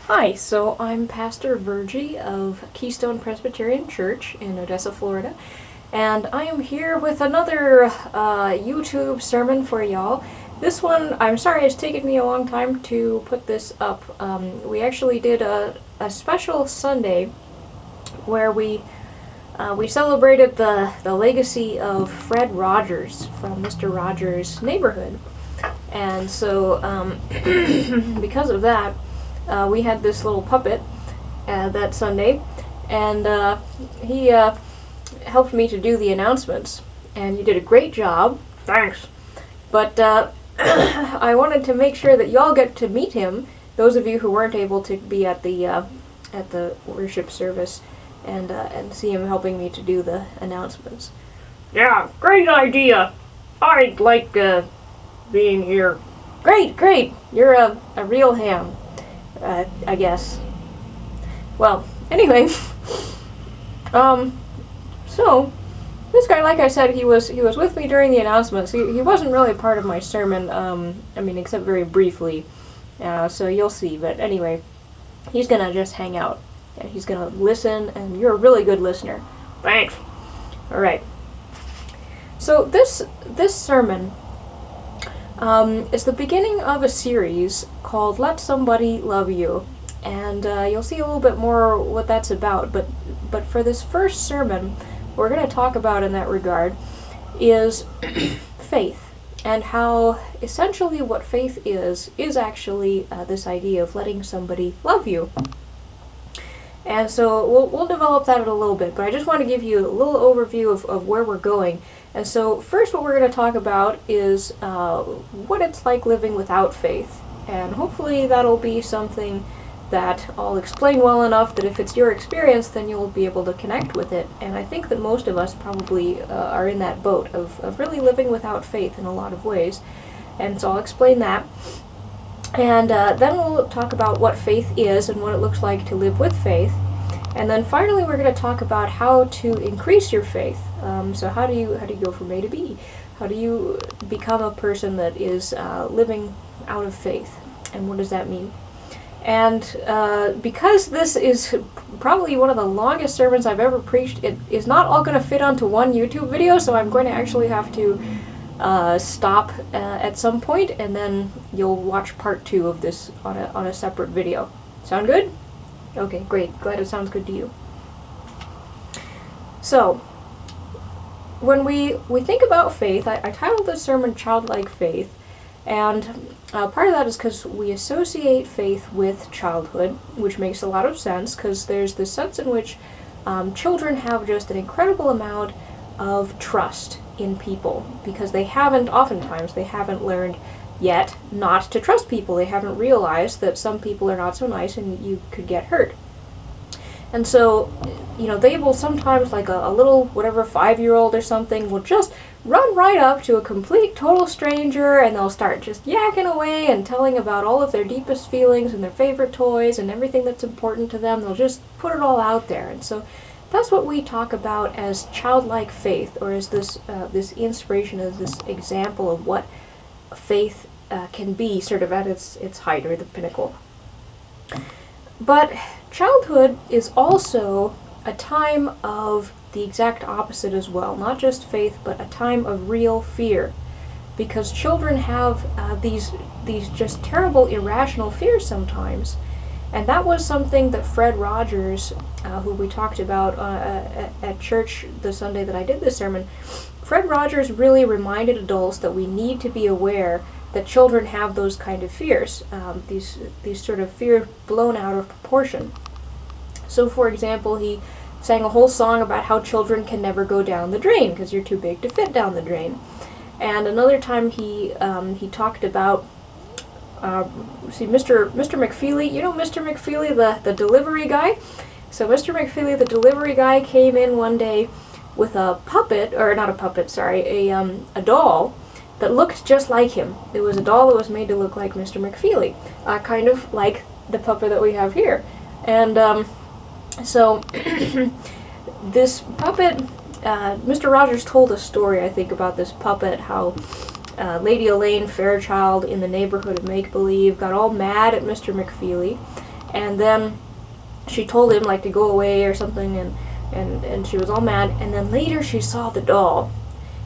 Hi, so I'm Pastor Virgie of Keystone Presbyterian Church in Odessa, Florida, and I am here with another YouTube sermon for y'all. This one, I'm sorry it's taken me a long time to put this up. We actually did a special Sunday where we celebrated the legacy of Fred Rogers from Mr. Rogers' Neighborhood. And so, because of that, we had this little puppet that Sunday, and he helped me to do the announcements, and you did a great job. Thanks. But I wanted to make sure that y'all get to meet him, those of you who weren't able to be at the worship service, and see him helping me to do the announcements. Yeah, great idea. I'd like being here. Great. You're a real ham. I guess. Well, anyway, so this guy, like I said, he was with me during the announcements. He wasn't really part of my sermon, except very briefly, so you'll see. But anyway, he's gonna just hang out, and he's gonna listen, and you're a really good listener. Thanks. All right. So this sermon is the beginning of a series called Let Somebody Love You, and you'll see a little bit more what that's about, but for this first sermon, we're going to talk about in that regard is faith, and how essentially what faith is actually this idea of letting somebody love you. And so we'll develop that in a little bit, but I just want to give you a little overview of where we're going. And so first what we're going to talk about is what it's like living without faith. And hopefully that'll be something that I'll explain well enough that if it's your experience, then you'll be able to connect with it. And I think that most of us probably are in that boat of really living without faith in a lot of ways. And so I'll explain that. And then we'll talk about what faith is and what it looks like to live with faith. And then finally we're going to talk about how to increase your faith. So how do you go from A to B? How do you become a person that is living out of faith? And what does that mean? And because this is probably one of the longest sermons I've ever preached, it is not all going to fit onto one YouTube video, so I'm going to actually have to stop at some point, and then you'll watch part 2 of this on a separate video. Sound good? Okay, great. Glad it sounds good to you. So, when we think about faith, I titled this sermon Childlike Faith, and part of that is because we associate faith with childhood, which makes a lot of sense, because there's this sense in which children have just an incredible amount of trust in people, because oftentimes they haven't learned yet not to trust people. They haven't realized that some people are not so nice and you could get hurt. And so, they will sometimes, like a little, 5-year-old or something, will just run right up to a complete, total stranger, and they'll start just yakking away and telling about all of their deepest feelings and their favorite toys and everything that's important to them. They'll just put it all out there. And so that's what we talk about as childlike faith, or as this inspiration, as this example of what faith can be, sort of at its height, or the pinnacle. But childhood is also a time of the exact opposite as well. Not just faith, but a time of real fear. Because children have these just terrible, irrational fears sometimes. And that was something that Fred Rogers, who we talked about at church the Sunday that I did this sermon, Fred Rogers really reminded adults that we need to be aware that children have those kind of fears, these sort of fears blown out of proportion. So, for example, he sang a whole song about how children can never go down the drain because you're too big to fit down the drain. And another time he talked about Mr. McFeely. You know Mr. McFeely, the delivery guy? So Mr. McFeely, the delivery guy, came in one day with a puppet, or not a puppet, sorry, a doll that looked just like him. It was a doll that was made to look like Mr. McFeely, kind of like the puppet that we have here. And so this puppet, Mr. Rogers told a story, I think, about this puppet, how Lady Elaine Fairchild in the neighborhood of Make-Believe got all mad at Mr. McFeely And then she told him, like, to go away or something, and she was all mad. And then later she saw the doll,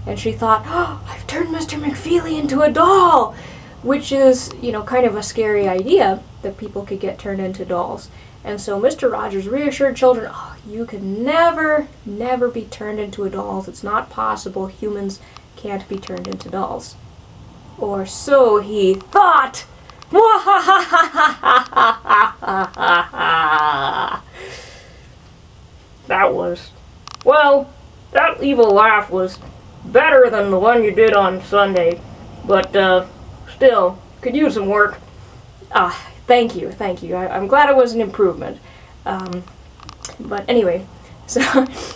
and she thought, oh, I've turned Mr. McFeely into a doll! Which is, you know, kind of a scary idea, that people could get turned into dolls. And so Mr. Rogers reassured children, oh, you can never, never be turned into a doll. It's not possible. Humans can't be turned into dolls. Or so he thought! That was, well, that evil laugh was better than the one you did on Sunday, but still, could use some work. Thank you. I'm glad it was an improvement. But anyway, so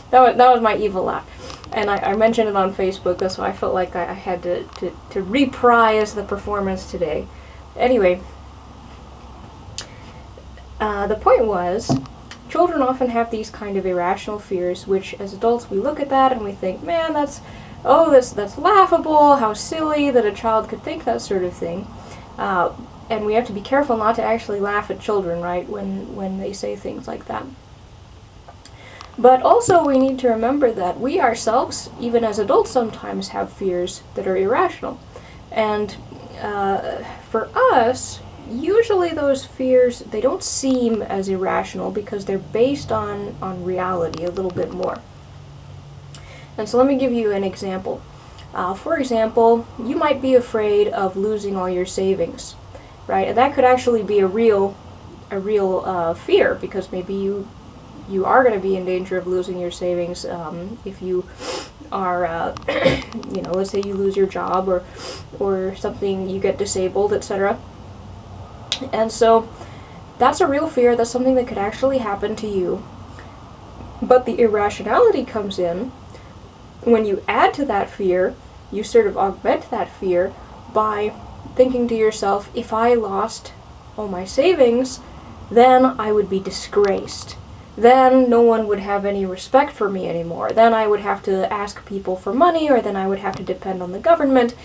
that was my evil laugh. And I mentioned it on Facebook, that's why I felt like I had to reprise the performance today. Anyway, the point was, children often have these kind of irrational fears, which as adults we look at that and we think, man, that's laughable, how silly that a child could think that sort of thing. And we have to be careful not to actually laugh at children, right, when they say things like that. But also we need to remember that we ourselves, even as adults, sometimes have fears that are irrational. And for us, usually those fears, they don't seem as irrational because they're based on reality a little bit more. And so let me give you an example. For example, you might be afraid of losing all your savings, right? And that could actually be a real fear, because maybe you are going to be in danger of losing your savings if you are, you know, let's say you lose your job or something, you get disabled, etc. And so that's a real fear. That's something that could actually happen to you. But the irrationality comes in when you add to that fear. You sort of augment that fear by thinking to yourself, if I lost all my savings, then I would be disgraced. Then no one would have any respect for me anymore. Then I would have to ask people for money, or then I would have to depend on the government,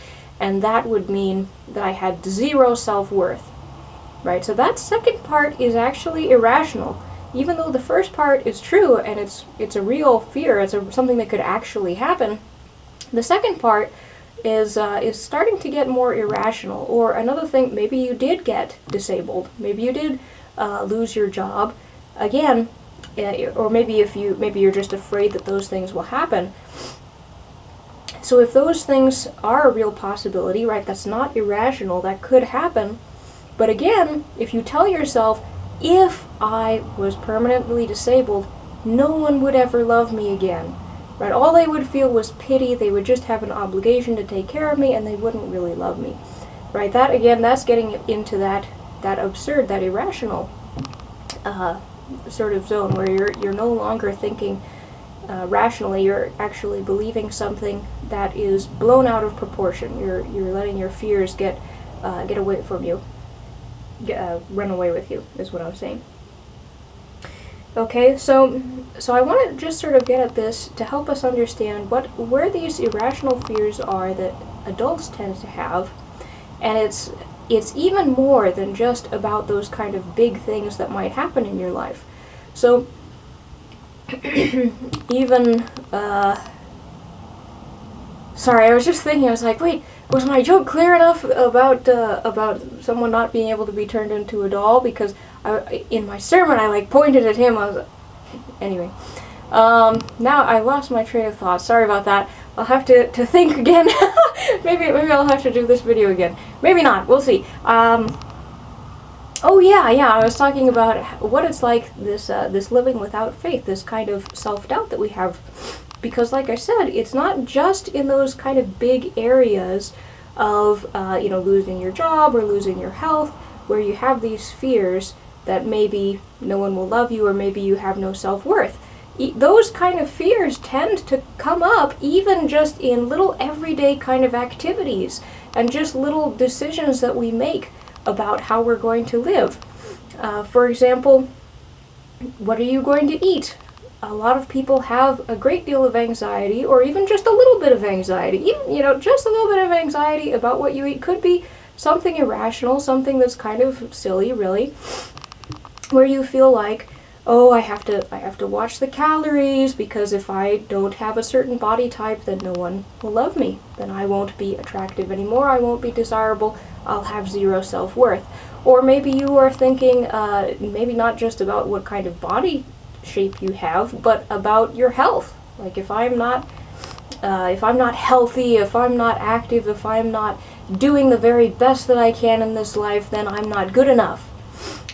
and that would mean that I had zero self-worth. Right? So that second part is actually irrational. Even though the first part is true and it's a real fear, it's something that could actually happen, the second part is starting to get more irrational. Or another thing, maybe you did get disabled, maybe you did lose your job, again, or maybe you're just afraid that those things will happen. So if those things are a real possibility, right, that's not irrational, that could happen. But again, if you tell yourself, if I was permanently disabled, no one would ever love me again, right? All they would feel was pity. They would just have an obligation to take care of me, and they wouldn't really love me, right? That, again, that's getting into that absurd, that irrational sort of zone where you're no longer thinking rationally. You're actually believing something that is blown out of proportion. You're letting your fears get away from you. Run away with you, is what I'm saying. Okay, so I want to just sort of get at this to help us understand where these irrational fears are that adults tend to have, and it's even more than just about those kind of big things that might happen in your life. So even sorry, I was just thinking, I was like, wait, was my joke clear enough about someone not being able to be turned into a doll? Because in my sermon I pointed at him. I was anyway. Now I lost my train of thought. Sorry about that. I'll have to think again. maybe I'll have to do this video again. Maybe not. We'll see. Oh yeah. I was talking about what it's like, this living without faith, this kind of self-doubt that we have. Because, like I said, it's not just in those kind of big areas of, losing your job or losing your health, where you have these fears that maybe no one will love you or maybe you have no self-worth. Those kind of fears tend to come up even just in little everyday kind of activities and just little decisions that we make about how we're going to live. For example, what are you going to eat? A lot of people have a great deal of anxiety, or even just a little bit of anxiety. Even, just a little bit of anxiety about what you eat could be something irrational, something that's kind of silly, really. where you feel like, oh, I have to watch the calories, because if I don't have a certain body type, then no one will love me. Then I won't be attractive anymore. I won't be desirable. I'll have zero self-worth. Or maybe you are thinking, maybe not just about what kind of body shape you have, but about your health. Like if I'm not healthy, if I'm not active, if I'm not doing the very best that I can in this life, then I'm not good enough.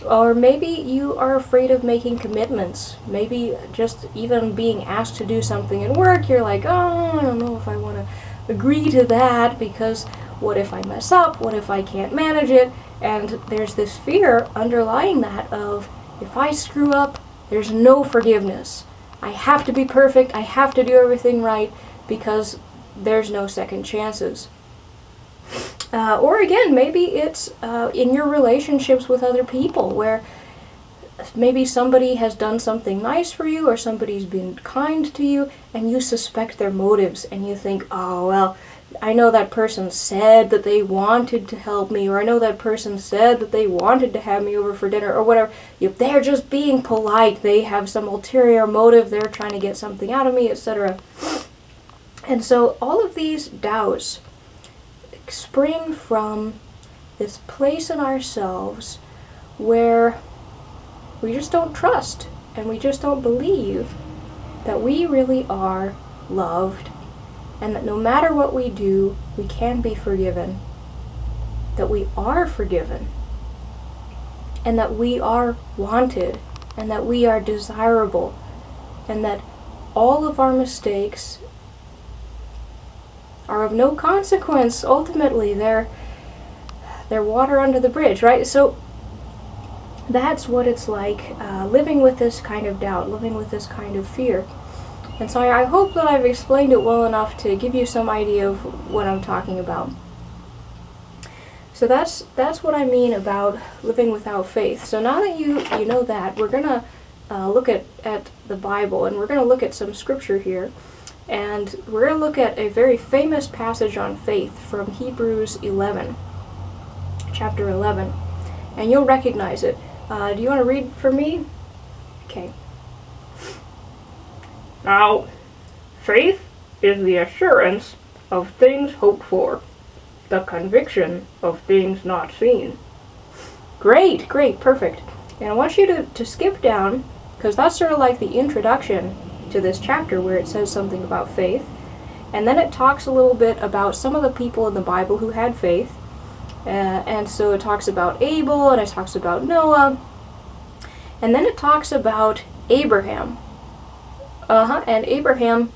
Or maybe you are afraid of making commitments. Maybe just even being asked to do something at work, you're like, oh, I don't know if I want to agree to that, because what if I mess up? What if I can't manage it? And there's this fear underlying that of, if I screw up, there's no forgiveness. I have to be perfect. I have to do everything right, because there's no second chances. Or again, maybe it's in your relationships with other people, where maybe somebody has done something nice for you, or somebody's been kind to you, and you suspect their motives, and you think, oh, well, I know that person said that they wanted to help me, or I know that person said that they wanted to have me over for dinner, or whatever. They're just being polite. They have some ulterior motive. They're trying to get something out of me, etc. And so all of these doubts spring from this place in ourselves where we just don't trust, and we just don't believe that we really are loved, and that no matter what we do, we can be forgiven, that we are forgiven, and that we are wanted, and that we are desirable, and that all of our mistakes are of no consequence. Ultimately, they're water under the bridge, right? So that's what it's like living with this kind of doubt, living with this kind of fear. And so I hope that I've explained it well enough to give you some idea of what I'm talking about. So that's what I mean about living without faith. So now that you know that, we're going to look at the Bible, and we're going to look at some scripture here. And we're going to look at a very famous passage on faith from Hebrews 11, chapter 11. And you'll recognize it. Do you want to read for me? Okay. Now, faith is the assurance of things hoped for, the conviction of things not seen. Great, perfect. And I want you to skip down, because that's sort of like the introduction to this chapter, where it says something about faith, and then it talks a little bit about some of the people in the Bible who had faith, and so it talks about Abel, and it talks about Noah, and then it talks about Abraham. And Abraham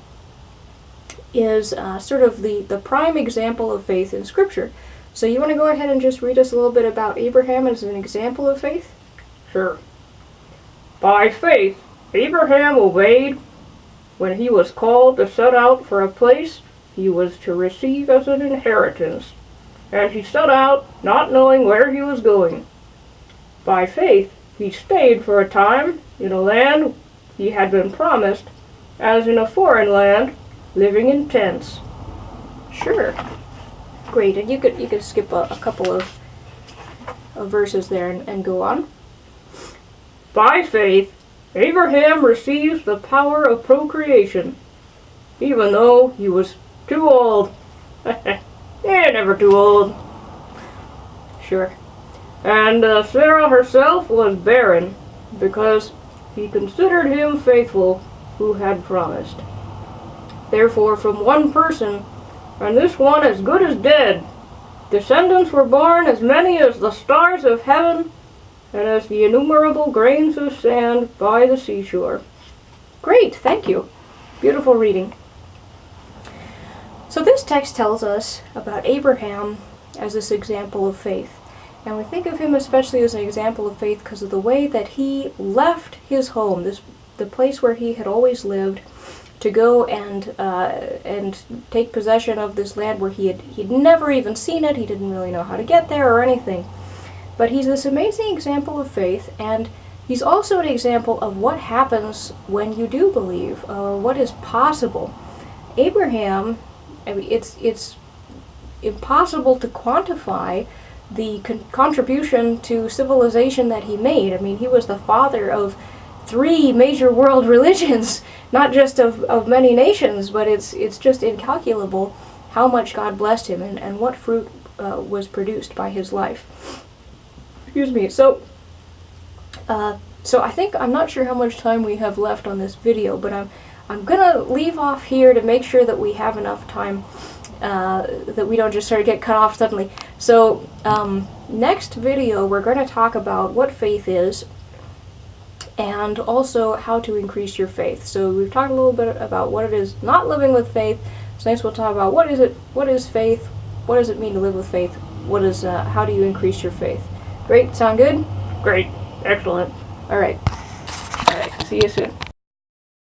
is sort of the prime example of faith in Scripture. So you want to go ahead and just read us a little bit about Abraham as an example of faith? Sure. By faith, Abraham obeyed when he was called to set out for a place he was to receive as an inheritance, and he set out not knowing where he was going. By faith, he stayed for a time in a land he had been promised, as in a foreign land, living in tents. Sure. Great, and you could skip a couple of verses there and go on. By faith, Abraham received the power of procreation, even though he was too old. Never too old. Sure. And Sarah herself was barren, because he considered him faithful who had promised. Therefore, from one person, and this one as good as dead, descendants were born as many as the stars of heaven, and as the innumerable grains of sand by the seashore. Great, thank you. Beautiful reading. So this text tells us about Abraham as this example of faith. And we think of him especially as an example of faith because of the way that he left his home, the place where he had always lived, to go and take possession of this land where he'd never even seen it. He didn't really know how to get there or anything. But he's this amazing example of faith, and he's also an example of what happens when you do believe, or what is possible. Abraham, I mean, it's impossible to quantify the contribution to civilization that he made. I mean, he was the father of 3 major world religions, not just of many nations, but it's just incalculable how much God blessed him and what fruit was produced by his life. Excuse me. So I think, I'm not sure how much time we have left on this video, but I'm gonna leave off here to make sure that we have enough time, that we don't just sort of get cut off suddenly. So next video we're going to talk about what faith is, and also how to increase your faith. So we've talked a little bit about what it is not living with faith. So next we'll talk about what is faith, what does it mean to live with faith, how do you increase your faith. Great, sound good? Great. Excellent. Alright, see you soon.